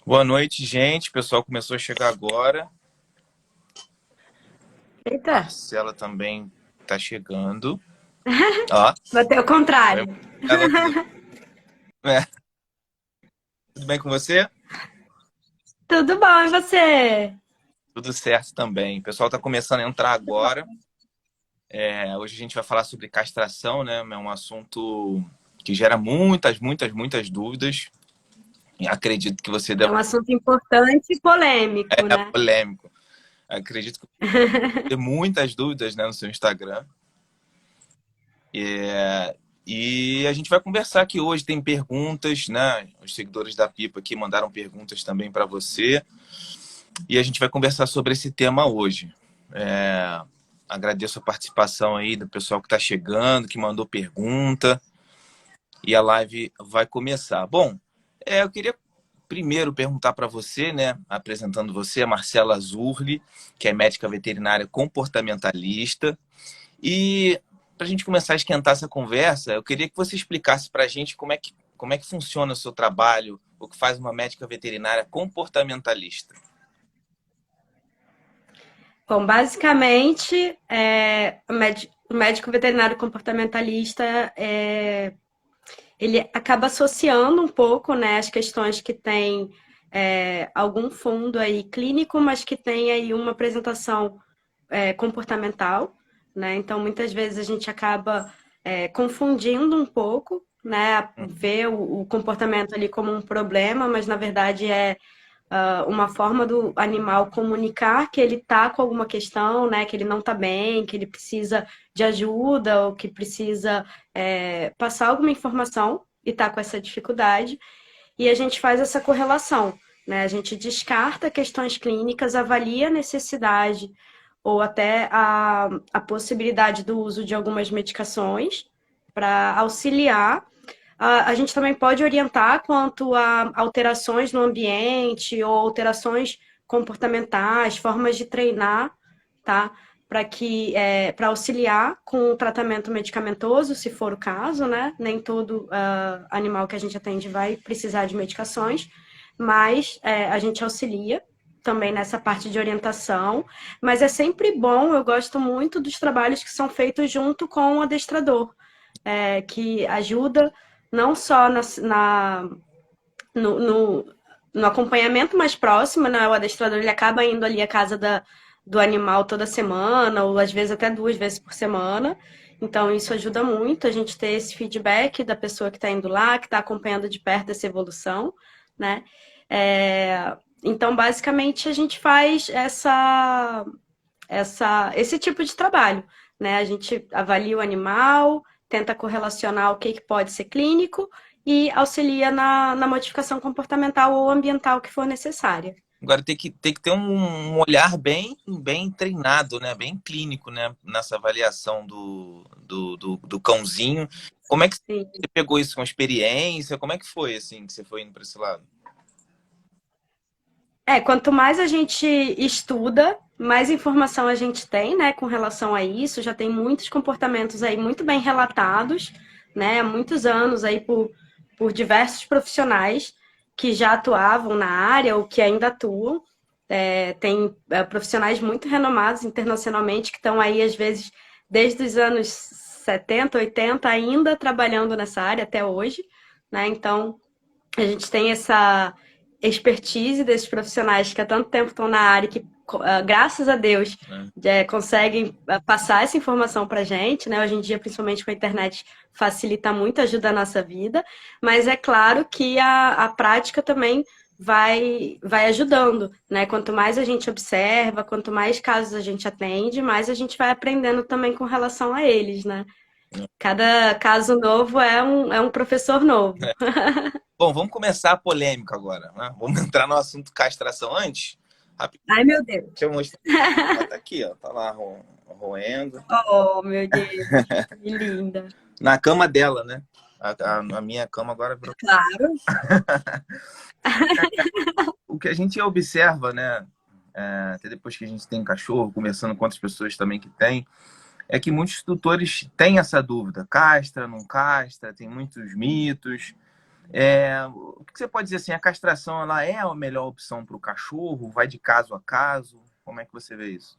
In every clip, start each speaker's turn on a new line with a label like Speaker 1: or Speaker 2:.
Speaker 1: Boa noite, gente. O pessoal começou a chegar agora.
Speaker 2: Eita,
Speaker 1: Marcela também está chegando. Ó,
Speaker 2: bateu ao
Speaker 1: oi,
Speaker 2: contrário.
Speaker 1: Marcela, tudo bem com você?
Speaker 2: Tudo bom, e você?
Speaker 1: Tudo certo também. O pessoal está começando a entrar agora. Hoje a gente vai falar sobre castração, né? É um assunto que gera muitas dúvidas. E acredito que você
Speaker 2: É
Speaker 1: deve
Speaker 2: um assunto importante e polêmico,
Speaker 1: é
Speaker 2: né?
Speaker 1: polêmico. Acredito que você deve ter muitas dúvidas, né, no seu Instagram. E a gente vai conversar aqui hoje. Tem perguntas, né? Os seguidores da Pipa aqui mandaram perguntas também para você. E a gente vai conversar sobre esse tema hoje. É, Agradeço a participação aí do pessoal que está chegando, que mandou pergunta. E a live vai começar. Bom, eu queria primeiro perguntar para você, né? Apresentando você, a Marcela Zurli, que é médica veterinária comportamentalista. E para a gente começar a esquentar essa conversa, eu queria que você explicasse para a gente como é que funciona o seu trabalho, o que faz uma médica veterinária comportamentalista.
Speaker 2: Bom, basicamente, o médico veterinário comportamentalista ele acaba associando um pouco, né, as questões que tem algum fundo aí clínico, mas que tem aí uma apresentação comportamental, né? Então, muitas vezes a gente acaba confundindo um pouco, né? Ver o comportamento ali como um problema, mas na verdade é uma forma do animal comunicar que ele está com alguma questão, né? Que ele não está bem, que ele precisa de ajuda ou que precisa passar alguma informação e está com essa dificuldade. E a gente faz essa correlação, né? A gente descarta questões clínicas, avalia a necessidade ou até a possibilidade do uso de algumas medicações para auxiliar. A gente também pode orientar quanto a alterações no ambiente ou alterações comportamentais, formas de treinar, tá? Para auxiliar com o tratamento medicamentoso, se for o caso, né? Nem todo animal que a gente atende vai precisar de medicações, mas a gente auxilia também nessa parte de orientação. Mas é sempre bom, eu gosto muito dos trabalhos que são feitos junto com o adestrador, que ajuda não só no, no, no acompanhamento mais próximo, né? O adestrador ele acaba indo ali à casa do animal toda semana, ou às vezes até 2 vezes por semana. Então, isso ajuda muito a gente ter esse feedback da pessoa que está indo lá, que está acompanhando de perto essa evolução, né? Então, basicamente, a gente faz esse tipo de trabalho, né? A gente avalia o animal, tenta correlacionar o que pode ser clínico e auxilia na modificação comportamental ou ambiental que for necessária.
Speaker 1: Agora tem que ter um olhar bem treinado, né? Bem clínico, né? Nessa avaliação do cãozinho. Como é que
Speaker 2: Sim.
Speaker 1: você pegou isso com experiência? Como é que foi, assim, que você foi indo para esse lado?
Speaker 2: Quanto mais a gente estuda, mais informação a gente tem, né, com relação a isso. Já tem muitos comportamentos aí muito bem relatados, né, há muitos anos aí por diversos profissionais que já atuavam na área ou que ainda atuam. Tem profissionais muito renomados internacionalmente que estão aí, às vezes, desde os anos 70, 80, ainda trabalhando nessa área até hoje, né? Então, a gente tem essa expertise desses profissionais que há tanto tempo estão na área que, graças a Deus,
Speaker 1: Né?
Speaker 2: conseguem passar essa informação para a gente, né? Hoje em dia, principalmente com a internet, facilita muito, ajuda a nossa vida, mas é claro que a prática também vai ajudando, né? Quanto mais a gente observa, quanto mais casos a gente atende, mais a gente vai aprendendo também com relação a eles, né? Cada caso novo é um professor novo.
Speaker 1: Bom, vamos começar a polêmica agora, né? Vamos entrar no assunto castração antes. Rapidinho,
Speaker 2: Ai, meu Deus.
Speaker 1: deixa eu mostrar. Ela tá aqui, ó. Tá lá roendo.
Speaker 2: Oh, meu Deus, que linda.
Speaker 1: Na cama dela, né? A minha cama agora virou.
Speaker 2: Claro.
Speaker 1: O que a gente observa, né? Até depois que a gente tem cachorro, conversando com outras pessoas também que tem, é que muitos tutores têm essa dúvida: castra, não castra, tem muitos mitos. O que você pode dizer assim, a castração ela é a melhor opção para o cachorro? Vai de caso a caso? Como é que você vê isso?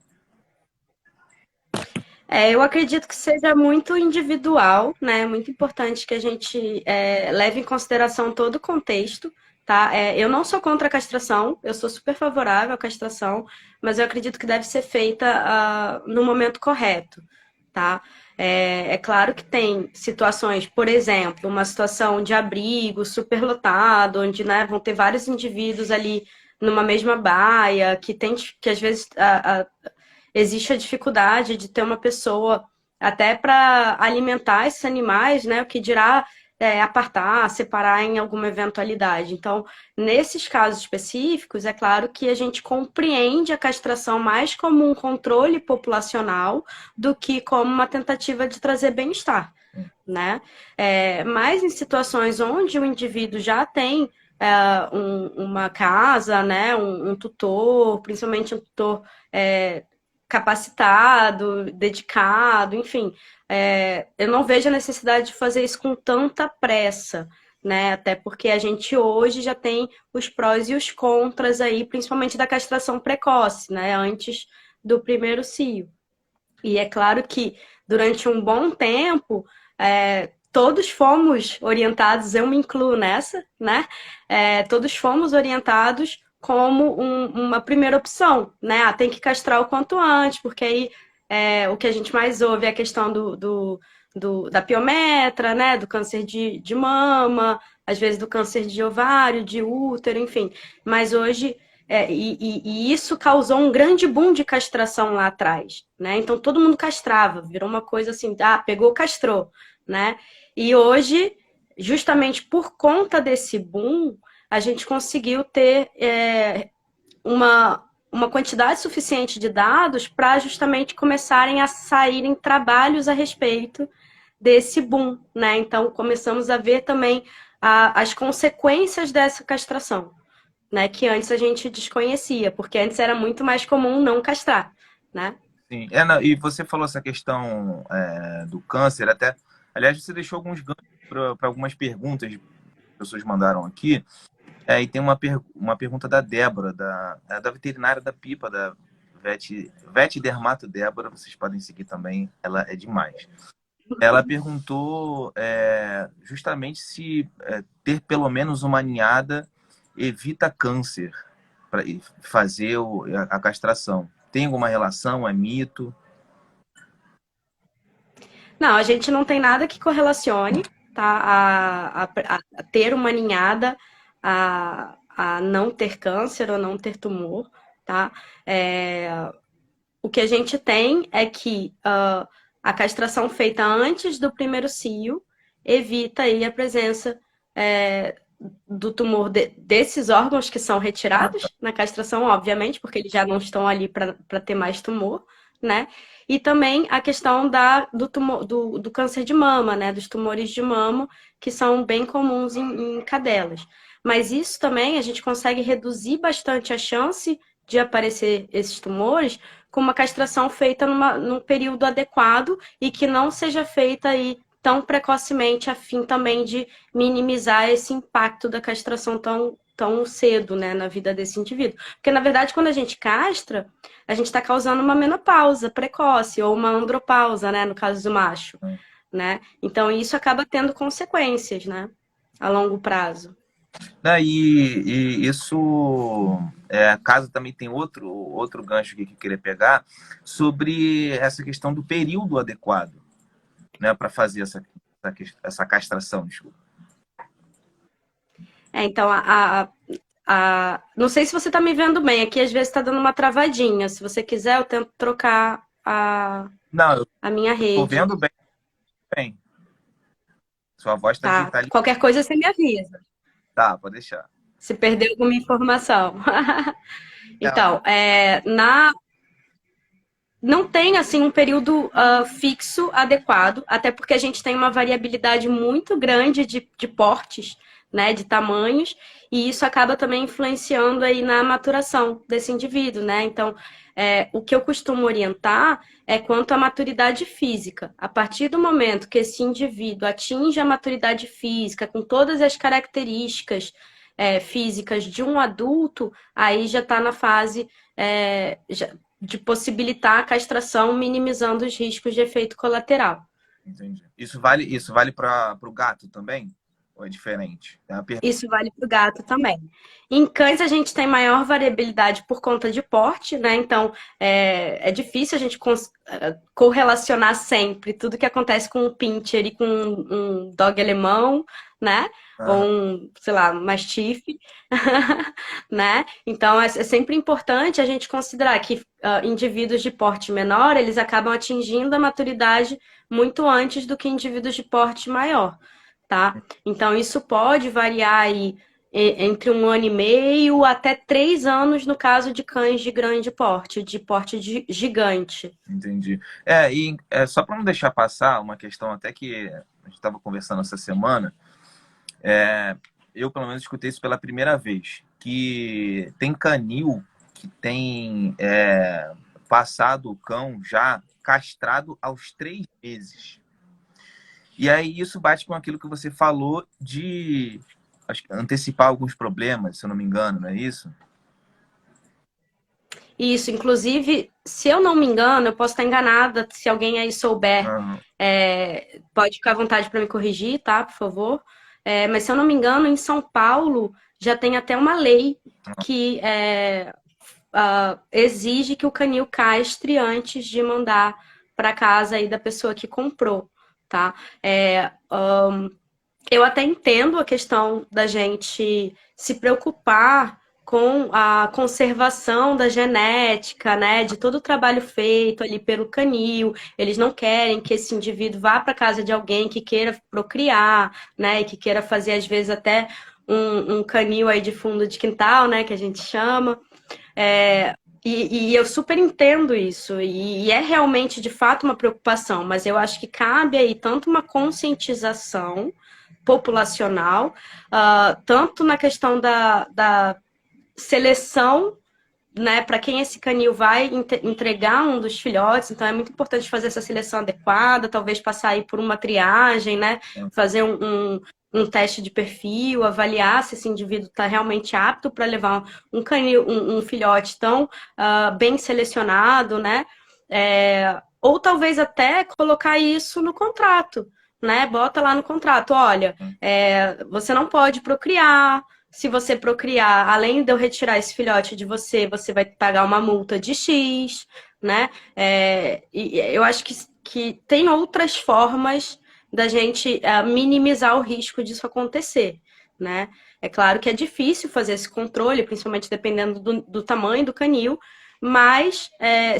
Speaker 2: Eu acredito que seja muito individual, né? É muito importante que a gente leve em consideração todo o contexto, tá? Eu não sou contra a castração, eu sou super favorável à castração, mas eu acredito que deve ser feita no momento correto, tá? É claro que tem situações, por exemplo, uma situação de abrigo superlotado, onde, né, vão ter vários indivíduos ali numa mesma baia, que às vezes existe a dificuldade de ter uma pessoa até para alimentar esses animais, né? O que dirá apartar, separar em alguma eventualidade. Então, nesses casos específicos, é claro que a gente compreende a castração mais como um controle populacional do que como uma tentativa de trazer bem-estar, né? Mas em situações onde o indivíduo já tem uma casa, né? Um tutor, principalmente um tutor capacitado, dedicado, enfim. Eu não vejo a necessidade de fazer isso com tanta pressa, né? Até porque a gente hoje já tem os prós e os contras aí, principalmente da castração precoce, né? Antes do primeiro cio. E é claro que durante um bom tempo, todos fomos orientados, eu me incluo nessa, né? Todos fomos orientados como uma primeira opção, né? Tem que castrar o quanto antes, porque aí o que a gente mais ouve é a questão da piometra, né? Do câncer de mama, às vezes do câncer de ovário, de útero, enfim. Mas hoje e isso causou um grande boom de castração lá atrás, né? Então todo mundo castrava, virou uma coisa assim, pegou, castrou, né? E hoje, justamente por conta desse boom, a gente conseguiu ter uma quantidade suficiente de dados para justamente começarem a saírem trabalhos a respeito desse boom, né? Então começamos a ver também as consequências dessa castração, né? Que antes a gente desconhecia, porque antes era muito mais comum não castrar, né?
Speaker 1: Sim, e você falou essa questão do câncer, até, aliás, você deixou alguns ganchos para algumas perguntas que as pessoas mandaram aqui. E tem uma pergunta da Débora, da veterinária da Pipa, da Vet Dermato Débora, vocês podem seguir também, ela é demais. Ela perguntou justamente se ter pelo menos uma ninhada evita câncer para fazer a castração. Tem alguma relação? É mito?
Speaker 2: Não, a gente não tem nada que correlacione, tá? A ter uma ninhada, a não ter câncer ou não ter tumor, tá? O que a gente tem é que a castração feita antes do primeiro cio evita aí a presença do tumor desses órgãos que são retirados na castração, obviamente, porque eles já não estão ali para ter mais tumor, né? E também a questão do câncer de mama, né? Dos tumores de mama, que são bem comuns em cadelas. Mas isso também a gente consegue reduzir bastante a chance de aparecer esses tumores com uma castração feita num período adequado e que não seja feita aí tão precocemente, a fim também de minimizar esse impacto da castração tão cedo, né, na vida desse indivíduo. Porque, na verdade, quando a gente castra, a gente está causando uma menopausa precoce ou uma andropausa, né, no caso do macho, né? Então, isso acaba tendo consequências, né, a longo prazo.
Speaker 1: E isso, caso também tem outro gancho aqui que eu queria pegar, sobre essa questão do período adequado, né, para fazer essa castração, desculpa.
Speaker 2: Então, não sei se você está me vendo bem, aqui às vezes está dando uma travadinha. Se você quiser, eu tento trocar
Speaker 1: Não, eu
Speaker 2: a minha rede.
Speaker 1: estou vendo bem. Sua voz está digitalizada.
Speaker 2: Qualquer coisa você me avisa.
Speaker 1: Tá, pode deixar.
Speaker 2: Se perdeu alguma informação. Então, não tem assim um período fixo adequado, até porque a gente tem uma variabilidade muito grande de portes, né, de tamanhos, e isso acaba também influenciando aí na maturação desse indivíduo, né? Então, o que eu costumo orientar é quanto à maturidade física. A partir do momento que esse indivíduo atinge a maturidade física, com todas as características físicas de um adulto, aí já está na fase de possibilitar a castração, minimizando os riscos de efeito colateral.
Speaker 1: Entendi. Isso vale para o gato também? Ou é diferente?
Speaker 2: Isso vale para o gato também. Em cães, a gente tem maior variabilidade por conta de porte, né? Então, é difícil a gente correlacionar sempre tudo que acontece com um pincher e com um dog alemão, né? Ou sei lá, um mastiff, né? Então, é sempre importante a gente considerar que indivíduos de porte menor, eles acabam atingindo a maturidade muito antes do que indivíduos de porte maior. Tá? Então, isso pode variar aí entre 1 ano e meio até 3 anos no caso de cães de grande porte, de porte gigante.
Speaker 1: Entendi. E só para não deixar passar uma questão até que a gente estava conversando essa semana, eu pelo menos escutei isso pela primeira vez, que tem canil que tem passado o cão já castrado aos 3 meses. E aí isso bate com aquilo que você falou de antecipar alguns problemas, se eu não me engano, não é isso?
Speaker 2: Isso, inclusive, se eu não me engano, eu posso estar enganada, se alguém aí souber, pode ficar à vontade para me corrigir, tá, por favor? Mas se eu não me engano, em São Paulo já tem até uma lei que exige que o canil castre antes de mandar para casa aí da pessoa que comprou. Tá? Eu até entendo a questão da gente se preocupar com a conservação da genética, né, de todo o trabalho feito ali pelo canil. Eles não querem que esse indivíduo vá para casa de alguém que queira procriar, né, e que queira fazer às vezes até um canil aí de fundo de quintal, né, que a gente chama. E eu super entendo isso, e é realmente, de fato, uma preocupação, mas eu acho que cabe aí tanto uma conscientização populacional, tanto na questão da seleção, né, para quem esse canil vai entregar um dos filhotes, então é muito importante fazer essa seleção adequada, talvez passar aí por uma triagem, né, fazer um teste de perfil, avaliar se esse indivíduo está realmente apto para levar um canil, um filhote tão bem selecionado, né? Ou talvez até colocar isso no contrato, né? Bota lá no contrato, olha, você não pode procriar. Se você procriar, além de eu retirar esse filhote de você, você vai pagar uma multa de X, né? E eu acho que tem outras formas da gente minimizar o risco disso acontecer, né? É claro que é difícil fazer esse controle, principalmente dependendo do tamanho do canil, mas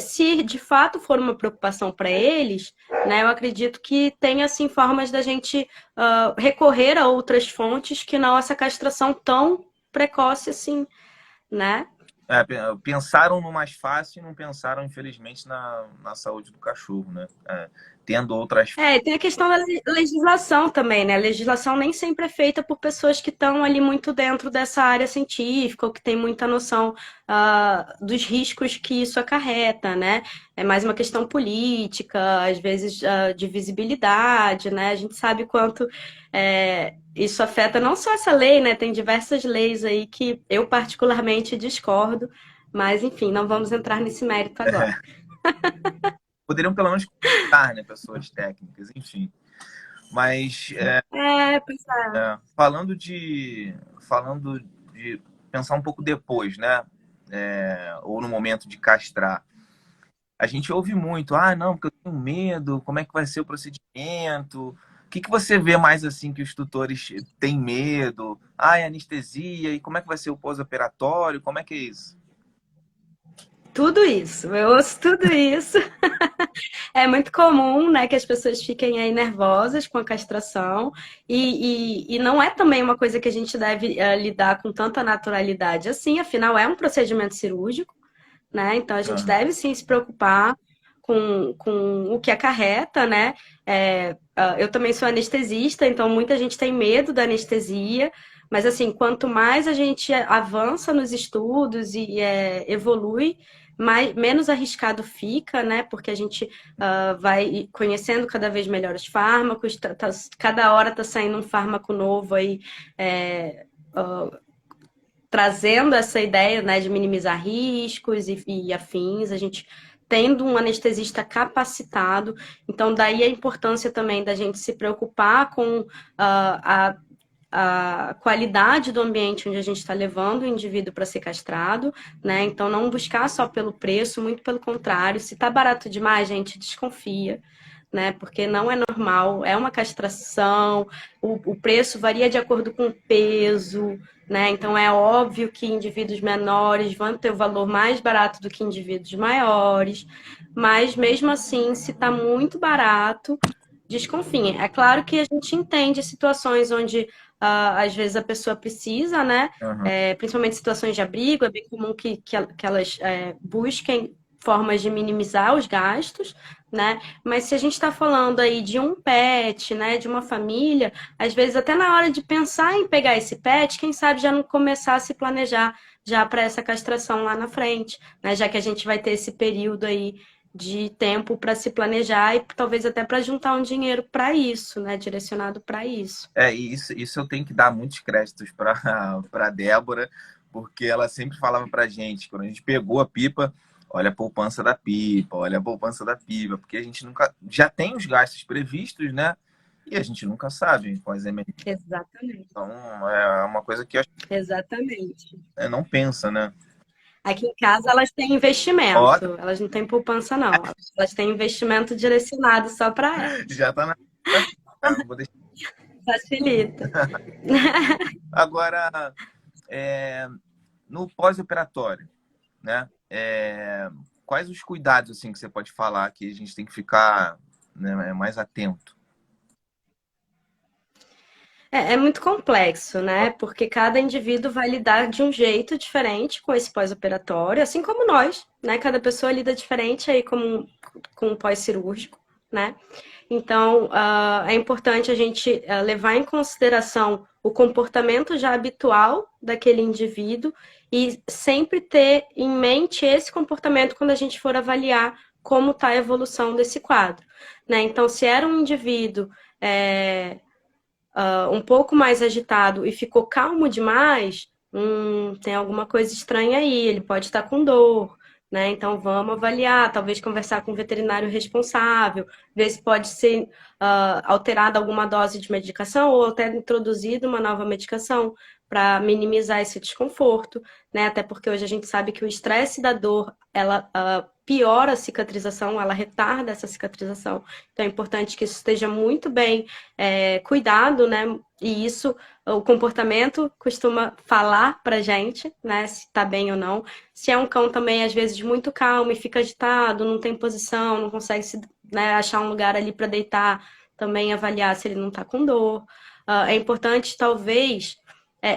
Speaker 2: se de fato for uma preocupação para eles, né, eu acredito que tem assim formas da gente recorrer a outras fontes que não essa castração tão precoce assim, né?
Speaker 1: Pensaram no mais fácil e não pensaram, infelizmente, na saúde do cachorro, né? Tendo outras...
Speaker 2: Tem a questão da legislação também, né? A legislação nem sempre é feita por pessoas que estão ali muito dentro dessa área científica ou que têm muita noção dos riscos que isso acarreta, né? É mais uma questão política, às vezes de visibilidade, né? A gente sabe quanto isso afeta não só essa lei, né? Tem diversas leis aí que eu particularmente discordo, mas enfim, não vamos entrar nesse mérito agora.
Speaker 1: Poderiam pelo menos contar, né, pessoas técnicas, enfim. Mas falando de pensar um pouco depois, né, ou no momento de castrar, a gente ouve muito, não, porque eu tenho medo, como é que vai ser o procedimento? O que você vê mais assim que os tutores têm medo? Anestesia, e como é que vai ser o pós-operatório? Como é que é isso?
Speaker 2: Tudo isso, eu ouço tudo isso. É muito comum, né, que as pessoas fiquem aí nervosas com a castração e não é também uma coisa que a gente deve lidar com tanta naturalidade assim, afinal é um procedimento cirúrgico, né? Então a gente deve sim se preocupar com o que acarreta, né? Eu também sou anestesista, então muita gente tem medo da anestesia, Mas, assim, quanto mais a gente avança nos estudos e evolui, menos arriscado fica, né? Porque a gente vai conhecendo cada vez melhor os fármacos, cada hora está saindo um fármaco novo aí, trazendo essa ideia, né, de minimizar riscos e afins, a gente tendo um anestesista capacitado, então daí a importância também da gente se preocupar com a qualidade do ambiente onde a gente está levando o indivíduo para ser castrado, né? Então não buscar só pelo preço, muito pelo contrário. Se tá barato demais, gente, desconfia, né? Porque não é normal, é uma castração, o preço varia de acordo com o peso, né? Então é óbvio que indivíduos menores vão ter o valor mais barato do que indivíduos maiores, mas mesmo assim, se está muito barato, desconfiem. É claro que a gente entende situações onde às vezes a pessoa precisa, né?
Speaker 1: Uhum.
Speaker 2: Principalmente situações de abrigo, é bem comum que elas busquem formas de minimizar os gastos, né? Mas se a gente está falando aí de um pet, né, de uma família, às vezes até na hora de pensar em pegar esse pet, quem sabe já não começar a se planejar já para essa castração lá na frente, né? Já que a gente vai ter esse período aí de tempo para se planejar e talvez até para juntar um dinheiro para isso, né? Direcionado para isso.
Speaker 1: E isso eu tenho que dar muitos créditos para Débora, porque ela sempre falava para gente, quando a gente pegou a pipa, olha a poupança da pipa, olha a poupança da pipa, porque a gente nunca já tem os gastos previstos, né? E a gente nunca sabe quais emergências.
Speaker 2: Exatamente.
Speaker 1: Então é uma coisa que
Speaker 2: Exatamente.
Speaker 1: não pensa, né?
Speaker 2: Aqui em casa elas têm
Speaker 1: Ó,
Speaker 2: investimento, elas não têm poupança, não. Elas têm investimento direcionado só para elas.
Speaker 1: já tá na. Vou deixar.
Speaker 2: Facilita.
Speaker 1: Agora, no pós-operatório, né? Quais os cuidados assim que você pode falar que a gente tem que ficar, né, mais atento?
Speaker 2: É muito complexo, né? Porque cada indivíduo vai lidar de um jeito diferente com esse pós-operatório, assim como nós, né? Cada pessoa lida diferente aí com o pós-cirúrgico, né? Então, é importante a gente levar em consideração o comportamento já habitual daquele indivíduo e sempre ter em mente esse comportamento quando a gente for avaliar como está a evolução desse quadro, né? Então, se era um indivíduo um pouco mais agitado e ficou calmo demais, tem alguma coisa estranha aí, ele pode estar com dor, né? Então vamos avaliar, talvez conversar com o veterinário responsável, ver se pode ser alterada alguma dose de medicação ou até introduzida uma nova medicação para minimizar esse desconforto, né? Até porque hoje a gente sabe que o estresse da dor, ela piora a cicatrização, ela retarda essa cicatrização. Então é importante que isso esteja muito bem cuidado, né? E isso, o comportamento costuma falar pra gente, né? Se tá bem ou não. Se é um cão também, às vezes, muito calmo e fica agitado, não tem posição, não consegue achar um lugar ali para deitar, também avaliar se ele não tá com dor. É importante, talvez.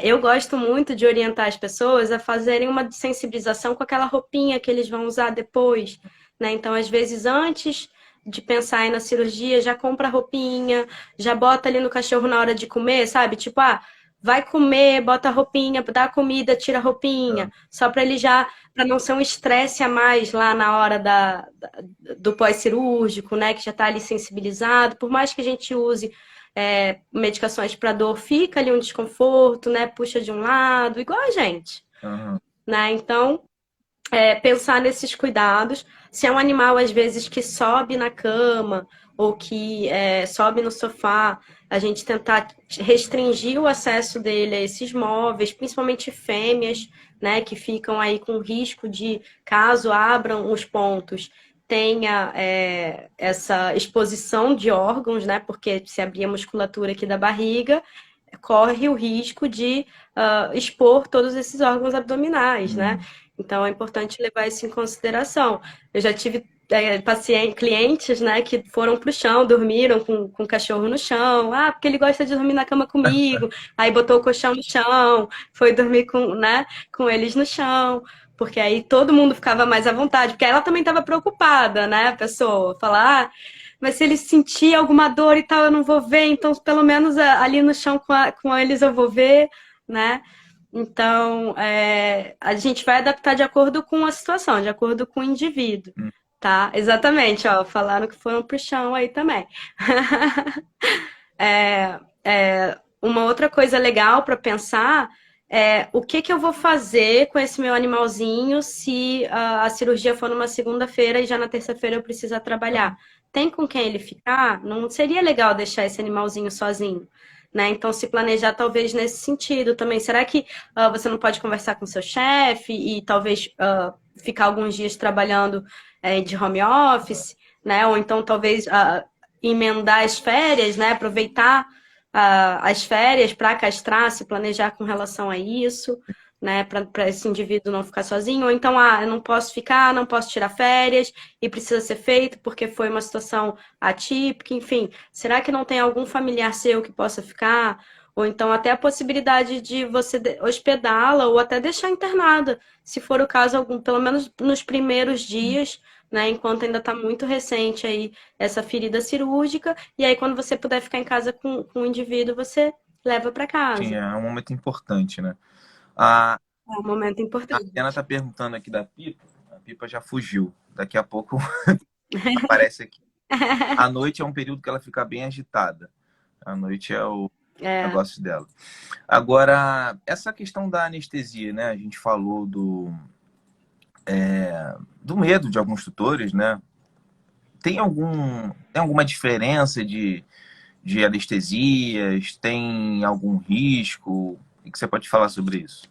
Speaker 2: Eu gosto muito de orientar as pessoas a fazerem uma sensibilização com aquela roupinha que eles vão usar depois, né? Então, às vezes, antes de pensar aí na cirurgia, já compra a roupinha, já bota ali no cachorro na hora de comer, sabe? Tipo, vai comer, bota a roupinha, dá a comida, tira a roupinha, só para ele para não ser um estresse a mais lá na hora do pós-cirúrgico, né? Que já está ali sensibilizado, por mais que a gente use medicações para dor, fica ali um desconforto, né? Puxa de um lado, igual a gente, né? Então, pensar nesses cuidados. Se é um animal, às vezes, que sobe na cama ou que sobe no sofá, a gente tentar restringir o acesso dele a esses móveis, principalmente fêmeas, né? Que ficam aí com risco de, caso abram os pontos, tenha essa exposição de órgãos, né? Porque se abrir a musculatura aqui da barriga, corre o risco de expor todos esses órgãos abdominais, né? Então é importante levar isso em consideração. Eu já tive clientes, né, que foram pro chão, dormiram com o cachorro no chão, porque ele gosta de dormir na cama comigo, aí botou o colchão no chão, foi dormir com eles no chão. Porque aí todo mundo ficava mais à vontade, porque ela também estava preocupada, né, a pessoa, falar, mas se ele sentir alguma dor e tal, eu não vou ver, então pelo menos ali no chão com eles eu vou ver, né? Então, a gente vai adaptar de acordo com a situação, de acordo com o indivíduo,
Speaker 1: Hum.
Speaker 2: tá? Exatamente, ó, falaram que foram pro chão aí também. Uma outra coisa legal para pensar é o que que eu vou fazer com esse meu animalzinho se a cirurgia for numa segunda-feira e já na terça-feira eu precisar trabalhar. Tem com quem ele ficar? Não seria legal deixar esse animalzinho sozinho, né? Então, se planejar talvez nesse sentido também. Será que você não pode conversar com seu chefe e talvez ficar alguns dias trabalhando de home office, né? Ou então talvez emendar as férias, né? Aproveitar as férias para castrar, se planejar com relação a isso, né? Para esse indivíduo não ficar sozinho. Ou então, eu não posso ficar, não posso tirar férias e precisa ser feito porque foi uma situação atípica, enfim. Será que não tem algum familiar seu que possa ficar? Ou então até a possibilidade de você hospedá-la ou até deixar internada, se for o caso, pelo menos nos primeiros dias, né? Enquanto ainda está muito recente aí essa ferida cirúrgica. E aí, quando você puder ficar em casa com o indivíduo, você leva para
Speaker 1: Sim,
Speaker 2: casa.
Speaker 1: é um momento importante, né? A,
Speaker 2: É um momento
Speaker 1: a Diana
Speaker 2: importante.
Speaker 1: tá perguntando aqui da Pipa. A Pipa já fugiu. Daqui a pouco aparece aqui. A noite é um período que ela fica bem agitada. A noite é o
Speaker 2: É,
Speaker 1: negócio dela. Agora, essa questão da anestesia, né? A gente falou do medo de alguns tutores, né? Tem alguma diferença de anestesias? Tem algum risco? O que você pode falar sobre isso?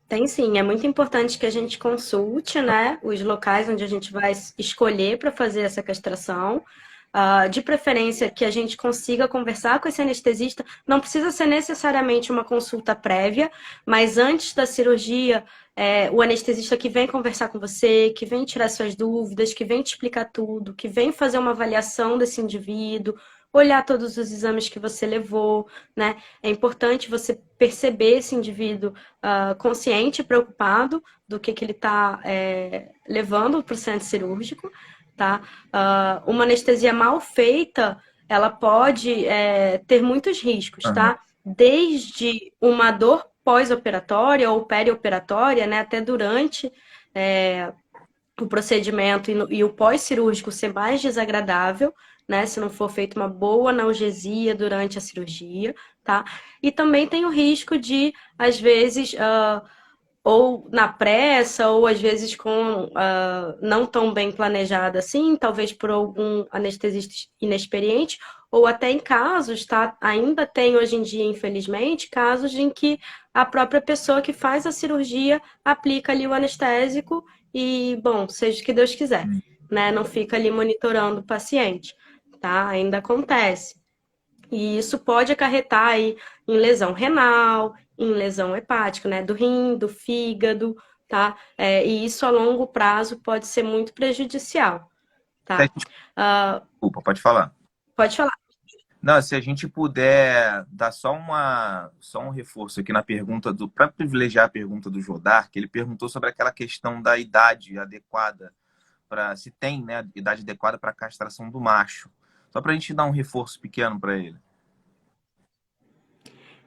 Speaker 2: tem sim, é muito importante que a gente consulte, né, os locais onde a gente vai escolher para fazer essa castração. De preferência que a gente consiga conversar com esse anestesista. Não precisa ser necessariamente uma consulta prévia, mas antes da cirurgia, o anestesista que vem conversar com você, que vem tirar suas dúvidas, que vem te explicar tudo, que vem fazer uma avaliação desse indivíduo, olhar todos os exames que você levou, né? É importante você perceber esse indivíduo consciente e preocupado do que ele está levando para o centro cirúrgico, tá? Uma anestesia mal feita, ela pode ter muitos riscos,
Speaker 1: Aham,
Speaker 2: tá? Desde uma dor pós-operatória ou perioperatória, né, até durante o procedimento e o pós-cirúrgico ser mais desagradável, né, se não for feita uma boa analgesia durante a cirurgia, tá? E também tem o risco de, às vezes, ou na pressa, ou às vezes com não tão bem planejada assim, talvez por algum anestesista inexperiente, ou até em casos, tá? Ainda tem hoje em dia, infelizmente, casos em que a própria pessoa que faz a cirurgia aplica ali o anestésico e, bom, seja o que Deus quiser, né? Não fica ali monitorando o paciente, tá? Ainda acontece. E isso pode acarretar aí em lesão renal, em lesão hepática, né? Do rim, do fígado, tá? E isso a longo prazo pode ser muito prejudicial,
Speaker 1: Se a
Speaker 2: tá?
Speaker 1: gente-
Speaker 2: Uh,
Speaker 1: Desculpa, pode falar.
Speaker 2: pode falar.
Speaker 1: Não, se a gente puder dar só um reforço aqui na pergunta para privilegiar a pergunta do Jodar, que ele perguntou sobre aquela questão da idade adequada para se tem, né, idade adequada para a castração do macho. Só para a gente dar um reforço pequeno para ele.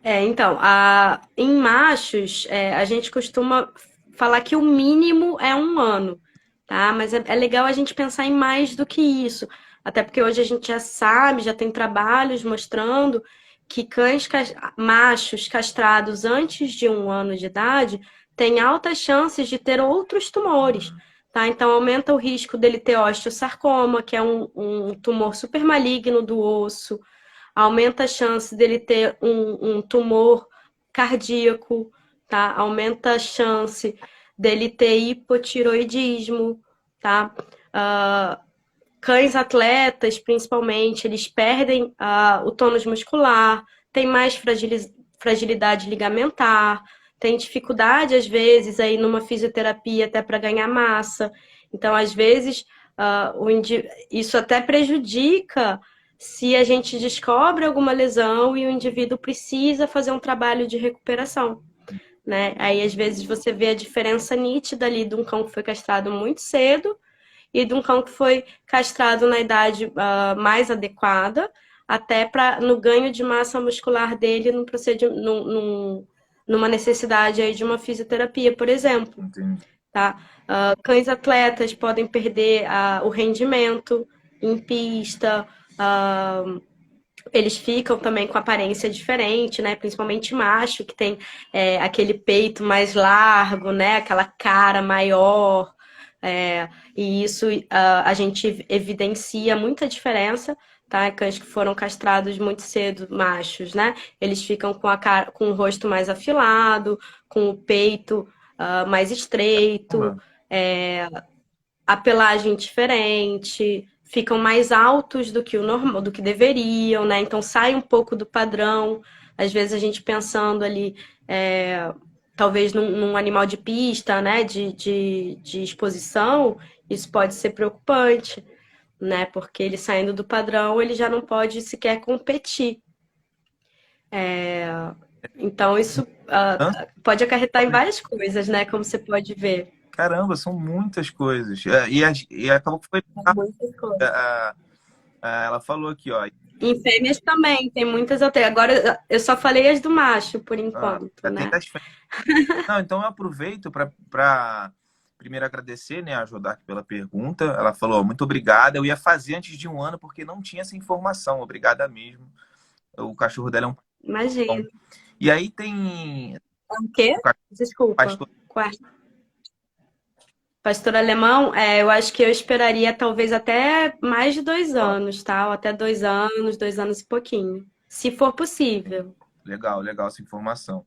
Speaker 2: Então, em machos, a gente costuma falar que o mínimo é 1 ano, tá? Mas é legal a gente pensar em mais do que isso. Até porque hoje a gente já sabe, já tem trabalhos mostrando que machos castrados antes de 1 ano de idade têm altas chances de ter outros tumores, tá? Então, aumenta o risco dele ter osteosarcoma, que é um tumor super maligno do osso, aumenta a chance dele ter um tumor cardíaco, tá? Aumenta a chance dele ter hipotiroidismo, tá? Cães atletas, principalmente, eles perdem o tônus muscular, tem mais fragilidade ligamentar, tem dificuldade, às vezes, aí numa fisioterapia até para ganhar massa. Então, às vezes, isso até prejudica se a gente descobre alguma lesão e o indivíduo precisa fazer um trabalho de recuperação, né? Aí, às vezes, você vê a diferença nítida ali de um cão que foi castrado muito cedo e de um cão que foi castrado na idade mais adequada. até no ganho de massa muscular dele numa necessidade aí de uma fisioterapia, por exemplo.
Speaker 1: Entendi.
Speaker 2: Tá? Cães atletas podem perder o rendimento em pista, eles ficam também com aparência diferente, né? Principalmente macho, que tem aquele peito mais largo, né? Aquela cara maior. E isso a gente evidencia muita diferença, tá? Cães que foram castrados muito cedo, machos, né? Eles ficam com com o rosto mais afilado, com o peito mais estreito, a pelagem diferente, ficam mais altos do que o normal, do que deveriam, né? Então sai um pouco do padrão. Às vezes a gente pensando ali, talvez num animal de pista, né? De exposição, isso pode ser preocupante, né? Porque ele saindo do padrão, ele já não pode sequer competir. Então isso pode acarretar em várias coisas, né? Como você pode ver.
Speaker 1: Caramba, são muitas coisas. E acabou que foi.
Speaker 2: Muitas coisas.
Speaker 1: Ela falou aqui, ó.
Speaker 2: Em fêmeas também, tem muitas Agora eu só falei as do macho, por enquanto,
Speaker 1: Tem
Speaker 2: né?
Speaker 1: das fêmeas. Não, então eu aproveito para primeiro agradecer, né, a Jodark pela pergunta. Ela falou, muito obrigada. Eu ia fazer antes de 1 ano porque não tinha essa informação. Obrigada mesmo. O cachorro dela é um
Speaker 2: Imagina.
Speaker 1: bom. E aí tem
Speaker 2: O quê? Desculpa.
Speaker 1: pastor...
Speaker 2: Pastor alemão, eu acho que eu esperaria talvez até mais de 2 anos, tá? Ou até 2 anos e pouquinho. Se for possível.
Speaker 1: Legal essa informação.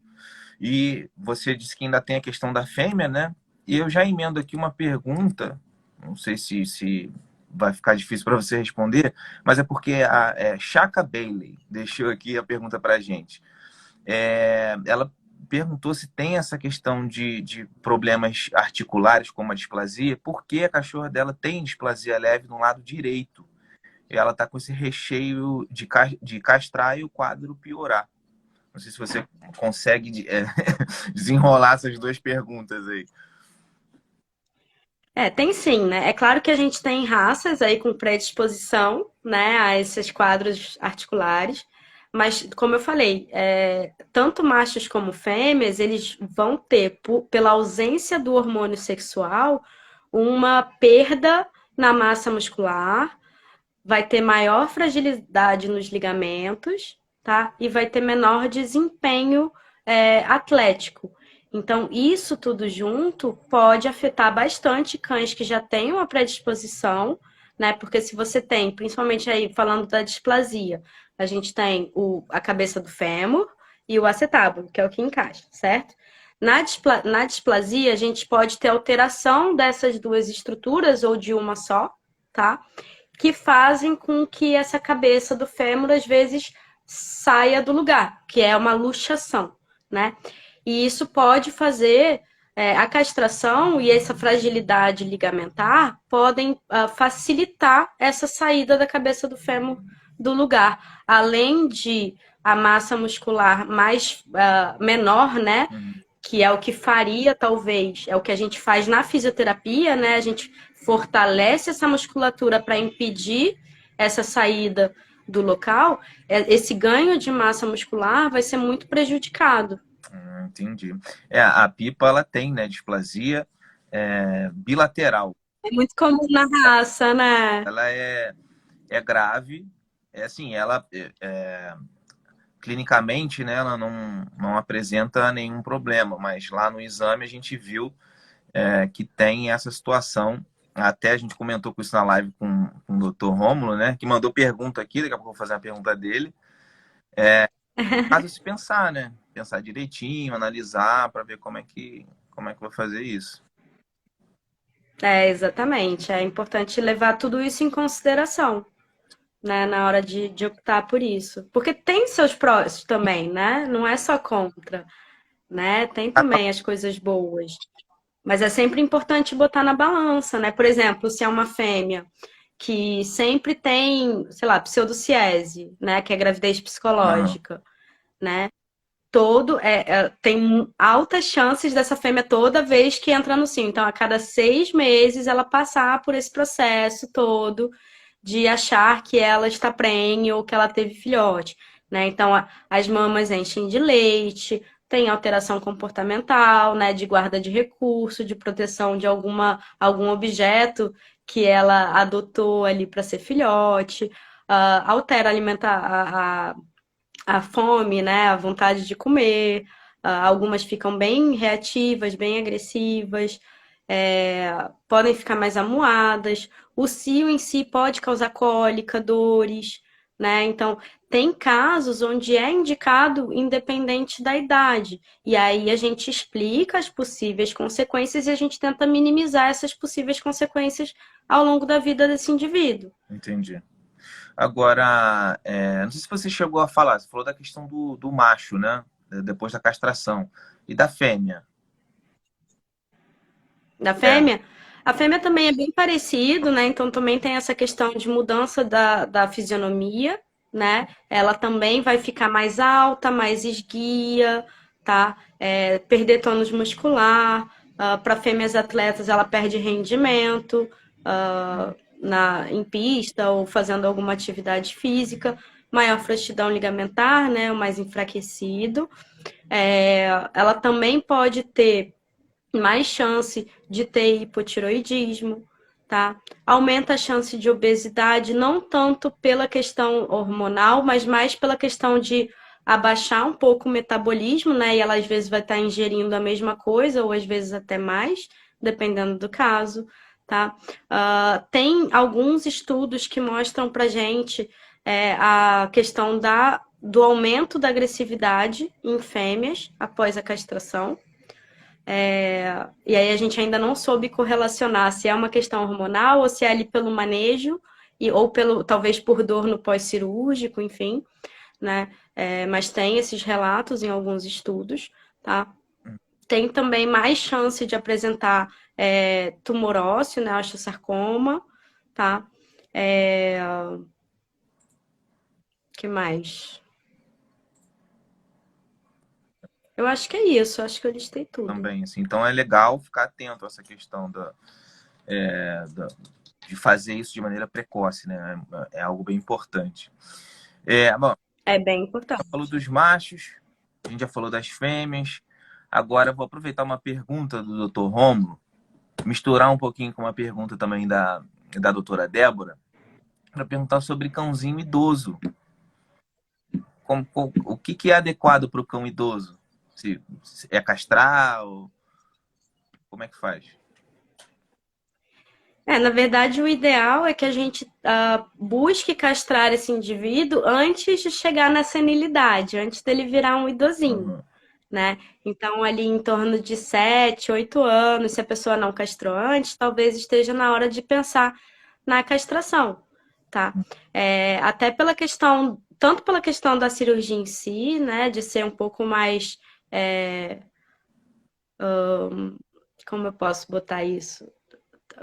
Speaker 1: E você disse que ainda tem a questão da fêmea, né? E eu já emendo aqui uma pergunta, não sei se vai ficar difícil para você responder, mas é porque a Chaka Bailey deixou aqui a pergunta para a gente. Ela perguntou se tem essa questão de problemas articulares, como a displasia, porque a cachorra dela tem displasia leve no lado direito. E ela está com esse recheio de castrar e o quadro piorar. Não sei se você consegue desenrolar essas duas perguntas aí.
Speaker 2: Tem sim, né? É claro que a gente tem raças aí com predisposição, né, a esses quadros articulares, mas como eu falei, tanto machos como fêmeas, eles vão ter, pela ausência do hormônio sexual, uma perda na massa muscular, vai ter maior fragilidade nos ligamentos, tá? E vai ter menor desempenho atlético. Então, isso tudo junto pode afetar bastante cães que já têm uma predisposição, né? Porque se você tem, principalmente aí falando da displasia, a gente tem a cabeça do fêmur e o acetábulo, que é o que encaixa, certo? Na displasia, a gente pode ter alteração dessas duas estruturas ou de uma só, tá? Que fazem com que essa cabeça do fêmur, às vezes, saia do lugar, que é uma luxação, né? E isso pode fazer a castração e essa fragilidade ligamentar podem facilitar essa saída da cabeça do fêmur do lugar, além de a massa muscular mais menor, né? Que é o que faria, talvez, é o que a gente faz na fisioterapia, né? A gente fortalece essa musculatura para impedir essa saída do local. Esse ganho de massa muscular vai ser muito prejudicado.
Speaker 1: Entendi. A Pipa, ela tem, né, displasia bilateral.
Speaker 2: É muito comum na raça, né?
Speaker 1: Ela é grave. Assim, ela clinicamente, né, ela não apresenta nenhum problema, mas lá no exame a gente viu que tem essa situação. Até a gente comentou com isso na live com o Dr. Rômulo, né, que mandou pergunta aqui, daqui a pouco eu vou fazer a pergunta dele. Caso se pensar, né? Pensar direitinho, analisar para ver como é que vai fazer isso.
Speaker 2: Exatamente. É importante levar tudo isso em consideração, né, na hora de optar por isso. Porque tem seus prós também, né? Não é só contra, né? Tem também as coisas boas. Mas é sempre importante botar na balança, né? Por exemplo, se é uma fêmea que sempre tem, sei lá, pseudociese, né? Que é gravidez psicológica, né? Tem altas chances dessa fêmea toda vez que entra no cio. Então, a cada 6 meses ela passar por esse processo todo, de achar que ela está prenhe ou que ela teve filhote, né? Então, as mamas enchem de leite, tem alteração comportamental, né, de guarda de recurso, de proteção de algum objeto que ela adotou ali para ser filhote, altera a fome, né, a vontade de comer, algumas ficam bem reativas, bem agressivas, podem ficar mais amuadas. O cio em si pode causar cólica, dores, né? Então, tem casos onde é indicado independente da idade. E aí a gente explica as possíveis consequências e a gente tenta minimizar essas possíveis consequências ao longo da vida desse indivíduo.
Speaker 1: Entendi. Agora, não sei se você chegou a falar, você falou da questão do macho, né? Depois da castração. E da fêmea?
Speaker 2: Da
Speaker 1: É.
Speaker 2: fêmea? A fêmea também é bem parecido, né? Então também tem essa questão de mudança da fisionomia, né? Ela também vai ficar mais alta, mais esguia, tá? Perder tônus muscular. Para fêmeas atletas, ela perde rendimento em pista ou fazendo alguma atividade física. Maior frouxidão ligamentar, né? O mais enfraquecido. Ela também pode ter mais chance de ter hipotiroidismo, tá? Aumenta a chance de obesidade, não tanto pela questão hormonal, mas mais pela questão de abaixar um pouco o metabolismo, né? E ela às vezes vai estar ingerindo a mesma coisa, ou às vezes até mais, dependendo do caso, tá? Tem alguns estudos que mostram pra gente a questão do aumento da agressividade em fêmeas após a castração. E aí a gente ainda não soube correlacionar se é uma questão hormonal ou se é ali pelo manejo ou talvez por dor no pós-cirúrgico, enfim, né? Mas tem esses relatos em alguns estudos, tá? Tem também mais chance de apresentar tumor ósseo, né? Osteosarcoma, tá? Que mais? Eu acho que é isso, acho que eu listei tudo.
Speaker 1: Também, assim. Então é legal ficar atento a essa questão de fazer isso de maneira precoce, né? É algo bem importante. Bom,
Speaker 2: É bem importante.
Speaker 1: falou dos machos, a gente já falou das fêmeas. Agora eu vou aproveitar uma pergunta do Dr. Rômulo, misturar um pouquinho com uma pergunta também da doutora Débora, para perguntar sobre cãozinho idoso. O que é adequado para o cão idoso? Se é castrar? Ou como é que faz?
Speaker 2: Na verdade, o ideal é que a gente busque castrar esse indivíduo antes de chegar na senilidade, antes dele virar um idosinho,
Speaker 1: Uhum.
Speaker 2: né? Então, ali em torno de 7, 8 anos, se a pessoa não castrou antes, talvez esteja na hora de pensar na castração, tá? Até pela questão, tanto pela questão da cirurgia em si, né? De ser um pouco mais, como eu posso botar isso?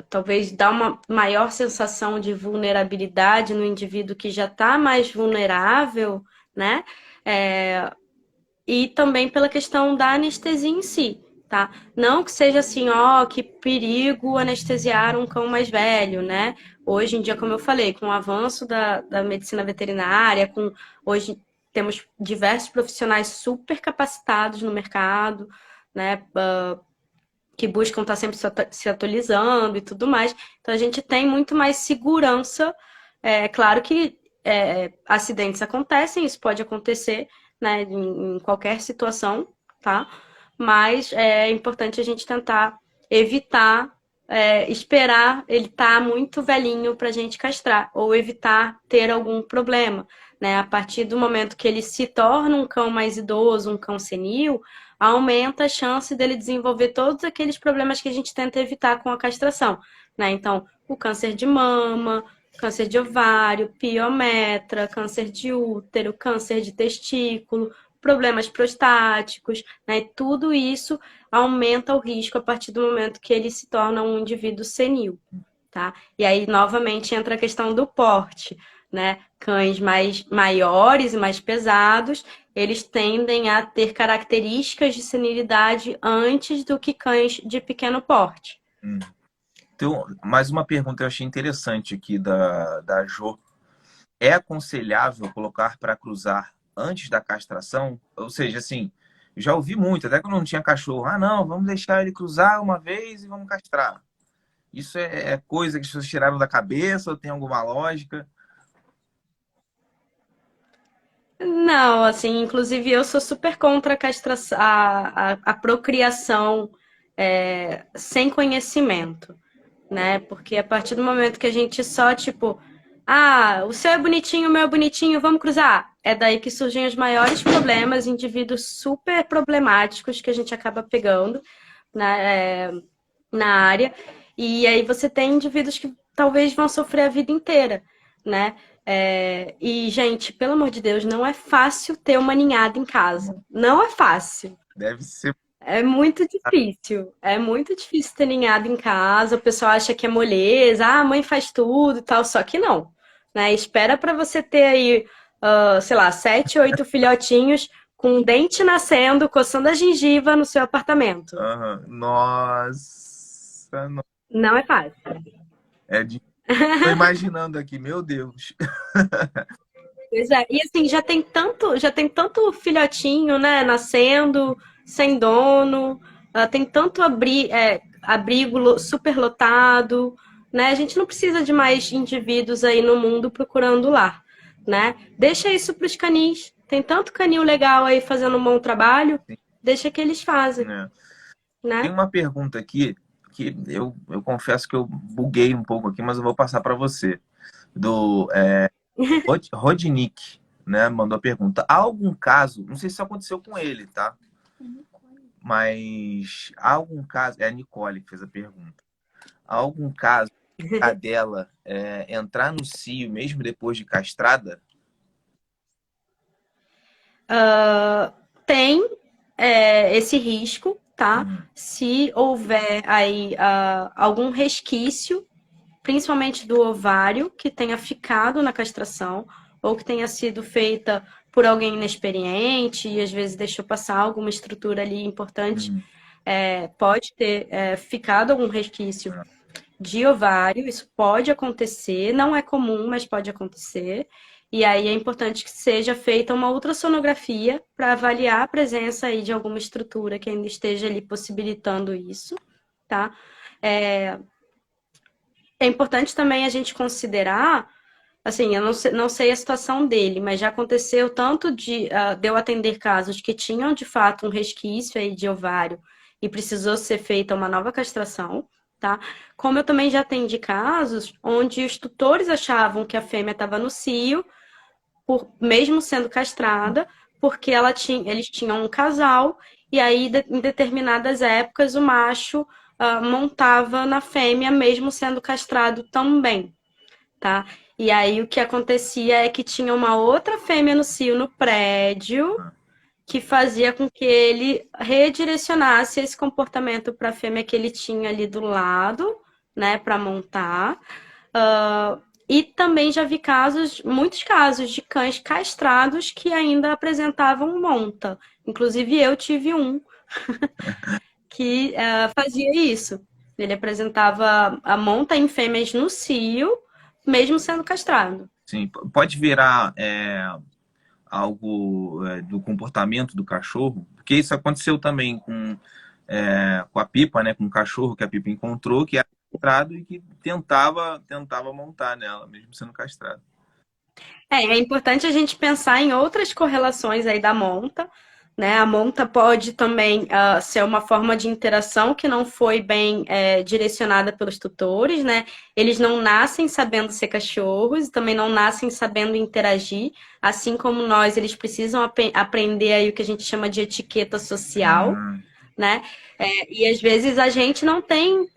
Speaker 2: Talvez dar uma maior sensação de vulnerabilidade no indivíduo que já está mais vulnerável, né? E também pela questão da anestesia em si, tá? Não que seja assim, ó, que perigo anestesiar um cão mais velho, né? Hoje em dia, como eu falei, com o avanço da medicina veterinária, hoje temos diversos profissionais super capacitados no mercado, né? Que buscam estar sempre se atualizando e tudo mais. Então a gente tem muito mais segurança. Claro que acidentes acontecem, isso pode acontecer, né, em qualquer situação, tá? Mas é importante a gente tentar evitar esperar ele estar muito velhinho para a gente castrar, ou evitar ter algum problema, né? A partir do momento que ele se torna um cão mais idoso, um cão senil, aumenta a chance dele desenvolver todos aqueles problemas que a gente tenta evitar com a castração, né? Então, o câncer de mama, câncer de ovário, piometra, câncer de útero, câncer de testículo, problemas prostáticos, né? Tudo isso aumenta o risco a partir do momento que ele se torna um indivíduo senil, tá? E aí, novamente, entra a questão do porte, né? Cães mais maiores e mais pesados, eles tendem a ter características de senilidade antes do que cães de pequeno porte.
Speaker 1: Mais uma pergunta eu achei interessante aqui da Jo. É aconselhável colocar para cruzar antes da castração? Ou seja, assim, já ouvi muito, até quando não tinha cachorro. Ah, não, vamos deixar ele cruzar uma vez e vamos castrar. Isso é coisa que as pessoas tiraram da cabeça ou tem alguma lógica?
Speaker 2: Não, assim, inclusive eu sou super contra a castração, a procriação sem conhecimento, né? Porque a partir do momento que a gente só, tipo, ah, o seu é bonitinho, o meu é bonitinho, vamos cruzar. É daí que surgem os maiores problemas, indivíduos super problemáticos que a gente acaba pegando, né, na área. E aí você tem indivíduos que talvez vão sofrer a vida inteira, né? E, gente, pelo amor de Deus, não é fácil ter uma ninhada em casa. Não é fácil.
Speaker 1: Deve ser.
Speaker 2: É muito difícil. É muito difícil ter ninhada em casa. O pessoal acha que é moleza. Ah, a mãe faz tudo e tal. Só que não. Né? Espera para você ter aí, sei lá, 7, 8 filhotinhos com um dente nascendo, coçando a gengiva no seu apartamento.
Speaker 1: Aham. Nossa,
Speaker 2: Não é fácil.
Speaker 1: é de... Tô imaginando aqui, meu Deus.
Speaker 2: Pois é, e assim, já tem tanto filhotinho, né, nascendo, sem dono, tem tanto abrigo super lotado, né? A gente não precisa de mais indivíduos aí no mundo procurando lar, né? Deixa isso para os canis. Tem tanto canil legal aí fazendo um bom trabalho, deixa que eles fazem,
Speaker 1: É. Tem
Speaker 2: né?
Speaker 1: uma pergunta aqui que eu confesso que eu buguei um pouco aqui, mas eu vou passar para você. Do Rodnick, né? Mandou a pergunta. Há algum caso, não sei se isso aconteceu com ele, tá? Mas há algum caso, é a Nicole que fez a pergunta. Há algum caso a dela entrar no cio mesmo depois de castrada?
Speaker 2: Tem esse risco, tá? Se houver aí algum resquício, principalmente do ovário, que tenha ficado na castração, ou que tenha sido feita por alguém inexperiente e às vezes deixou passar alguma estrutura ali importante, pode ter ficado algum resquício de ovário, isso pode acontecer, não é comum, mas pode acontecer. E aí é importante que seja feita uma ultrassonografia para avaliar a presença aí de alguma estrutura que ainda esteja ali possibilitando isso, tá? É importante também a gente considerar, assim, eu não sei a situação dele, mas já aconteceu tanto de eu atender casos que tinham de fato um resquício aí de ovário e precisou ser feita uma nova castração, tá? Como eu também já atendi casos onde os tutores achavam que a fêmea estava no cio, mesmo sendo castrada, porque eles tinham um casal, e aí em determinadas épocas o macho montava na fêmea, mesmo sendo castrado também, tá? E aí o que acontecia é que tinha uma outra fêmea no cio no prédio que fazia com que ele redirecionasse esse comportamento para a fêmea que ele tinha ali do lado, né, para montar. E também já vi muitos casos de cães castrados que ainda apresentavam monta. Inclusive eu tive um que fazia isso. Ele apresentava a monta em fêmeas no cio, mesmo sendo castrado.
Speaker 1: Sim, pode virar algo do comportamento do cachorro, porque isso aconteceu também com a Pipa, né? Com o cachorro que a Pipa encontrou, que era castrado e que tentava montar nela, mesmo sendo castrado.
Speaker 2: É importante a gente pensar em outras correlações aí da monta, né? A monta pode também ser uma forma de interação que não foi bem direcionada pelos tutores, né? Eles não nascem sabendo ser cachorros e também não nascem sabendo interagir, assim como nós, eles precisam aprender aí o que a gente chama de etiqueta social, né? E às vezes a gente não tem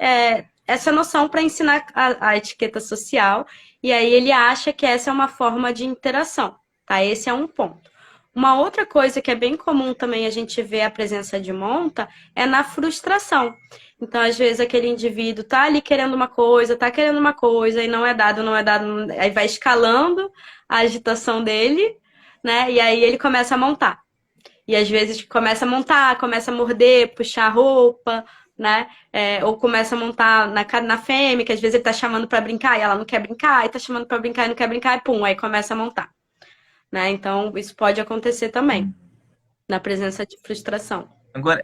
Speaker 2: essa noção para ensinar a etiqueta social, e aí ele acha que essa é uma forma de interação, tá? Esse é um ponto. Uma outra coisa que é bem comum também a gente ver a presença de monta é na frustração. Então, às vezes, aquele indivíduo tá ali querendo uma coisa, tá querendo uma coisa, e não é dado, não é dado, aí vai escalando a agitação dele, né? E aí ele começa a montar. E às vezes começa a montar, começa a morder, puxar a roupa, né? Ou começa a montar na fêmea, que às vezes ele tá chamando para brincar e ela não quer brincar, e tá chamando para brincar e não quer brincar, e pum, aí começa a montar, né? Então, isso pode acontecer também,
Speaker 1: Hum.
Speaker 2: na presença de frustração.
Speaker 1: Agora,